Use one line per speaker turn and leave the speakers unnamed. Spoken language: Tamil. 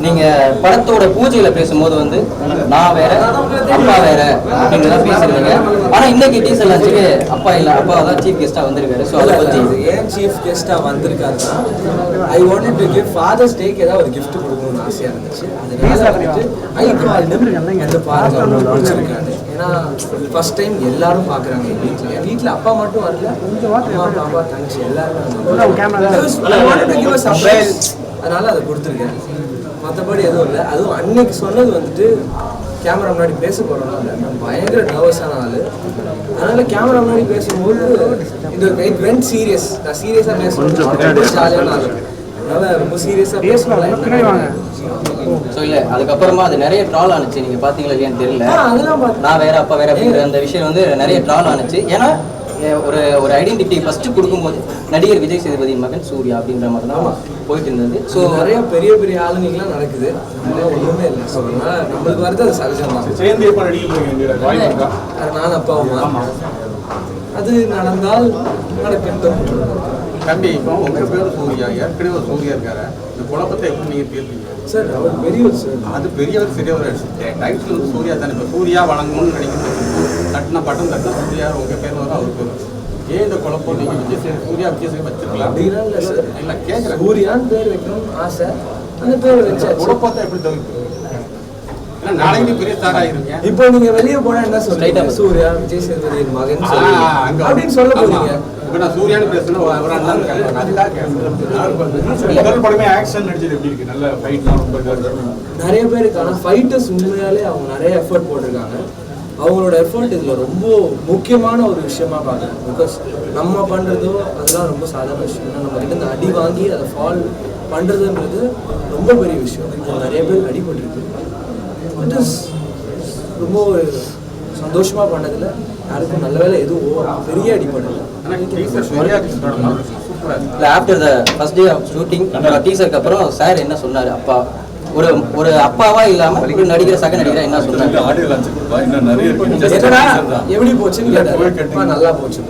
நீங்க படத்தோட பூஜையில பேசும்போது வந்து நான் வேற அப்பா வேற அப்படின்னு தான் பேசுறீங்க. ஆனா இன்னைக்கு டீசர் லான்ச்சுக்கு அப்பா இல்ல, அப்பா தான் சீஃப் கெஸ்டா வந்திருக்காரு. ஸோ அதை பத்தி
ஏன் சீஃப் கெஸ்டா வந்திருக்காருன்னா, I wanted to give father's டேக்கு ஏதாவது ஒரு கிஃப்ட் கொடுக்கணும்னு ஆசையா இருந்துச்சு. அந்த பாருங்க பிடிச்சிருக்காரு. ஏன்னா ஃபர்ஸ்ட் டைம் எல்லாரும் பாக்குறாங்க. என் வீட்டுல அப்பா மட்டும் வரல, அம்மா அப்பா தங்கச்சி எல்லாரும். அதனால அதை கொடுத்துருக்கேன். மற்றபடி எதுவும் இல்லை. அதுவும் அன்னைக்கு சொன்னது வந்துட்டு கேமரா முன்னாடி பேச போறோம்னா நான் பயங்கர நர்வஸான ஆளு. அதனால கேமரா முன்னாடி பேசும்போது இந்த இட் வென்ட் சீரியஸ். நான் சீரியஸா பேசுறேன், ஜாலியான ஆளு. அதனால ரொம்ப சீரியஸா பேசலாம்.
ஸோ இல்லை, அதுக்கப்புறமா அது நிறைய ட்ரால் ஆனிச்சு. நீங்கள் பார்த்தீங்களா இல்லையான்னு தெரியல. நான் வேற அப்பா வேற அப்படிங்கிற அந்த விஷயம் வந்து நிறைய ட்ரால் ஆனிச்சு. ஏன்னா ஒரு ஐடென்டிட்டி ஃபர்ஸ்ட் கொடுக்கும்போது நடிகர் விஜய் சேதுபதி மகன் சூர்யா அப்படின்ற மாதிரி தான் போயிட்டு இருந்தது. ஸோ
நிறைய பெரிய பெரிய ஆளுங்கெல்லாம் நடக்குது, ஒன்றுமே இல்லை. ஸோ அதனால நம்மளுக்கு வரது அது சகஜம் தான். நான் அப்பா அம்மா அது நடந்தால் நடக்கட்டும்.
தம்பி, இப்போ உங்கள் பேர் சூர்யா, ஏற்கனவே சூர்யா இருக்காரு. இந்த குழப்பத்தை எப்படி நீங்கள் தீர்ப்பீங்க
சார்? அவர் பெரியவர் சார்.
அது பெரியவர் பெரியவர் டைட்டில் வந்து சூர்யா தானே. இப்போ சூர்யா வழங்கணும்னு நினைக்கிறது தட்டின பட்டம் தட்டின சூர்யா உங்கள் பேர் வரும், அவர் பேர். ஏன் இந்த குழப்பம்? நீங்கள் சூர்யா விஜய் சேதுபதி வச்சிருக்கலாம்
அப்படின்னா இல்லை சார்.
இல்லை கேட்குறேன்,
சூர்யான்னு பேர் வைக்கணும்னு ஆசை, அந்த பேர் வச்சா
குழப்பத்தை எப்படி தவிர்ப்பு? ஏன்னா நாளைக்கு பெரிய ஸ்டார் ஆகிருங்க.
இப்போ நீங்க வெளியே போனா என்ன சொல்றீங்க? சூர்யா விஜய் சேதுபதி மகன் அப்படின்னு சொல்ல போறீங்க.
இப்போ நான் சூர்யான்னு பேசுனா முதல் படமே ஆக்ஷன் நடிச்சது எப்படி இருக்கு? நல்ல ஃபைட்லாம் ரொம்ப
நிறைய பேருக்கான ஃபைட்டர்ஸ் உண்மையாலே அவங்க நிறைய எஃபர்ட் போட்டிருக்காங்க. அவங்களோட எஃபர்ட் இதில் ரொம்ப முக்கியமான ஒரு விஷயமா பார்க்குறேன். பிகாஸ் நம்ம பண்ணுறதோ அதெல்லாம் ரொம்ப சாதாரண விஷயம். நம்ம கிட்ட இந்த அடி வாங்கி அதை ஃபால் பண்ணுறதுன்றது ரொம்ப பெரிய விஷயம். இப்போ நிறைய பேர் அடிபட்டுருக்கு. இட் இஸ் ரொம்ப ஒரு சந்தோஷமாக பண்ணதில் யாருக்கும் நல்ல வேலை எதுவும் பெரிய அடிப்படலை.
After the first day of shooting டீசருக்கு அப்புறம் சார் என்ன சொன்னார்? அப்பா ஒரு அப்பாவா இல்லாம ஒரு நடிகர் சக நடிகரா என்ன சொன்னாரு?
எப்படி போச்சுன்னு கேட்டாரு. நல்லா போச்சு.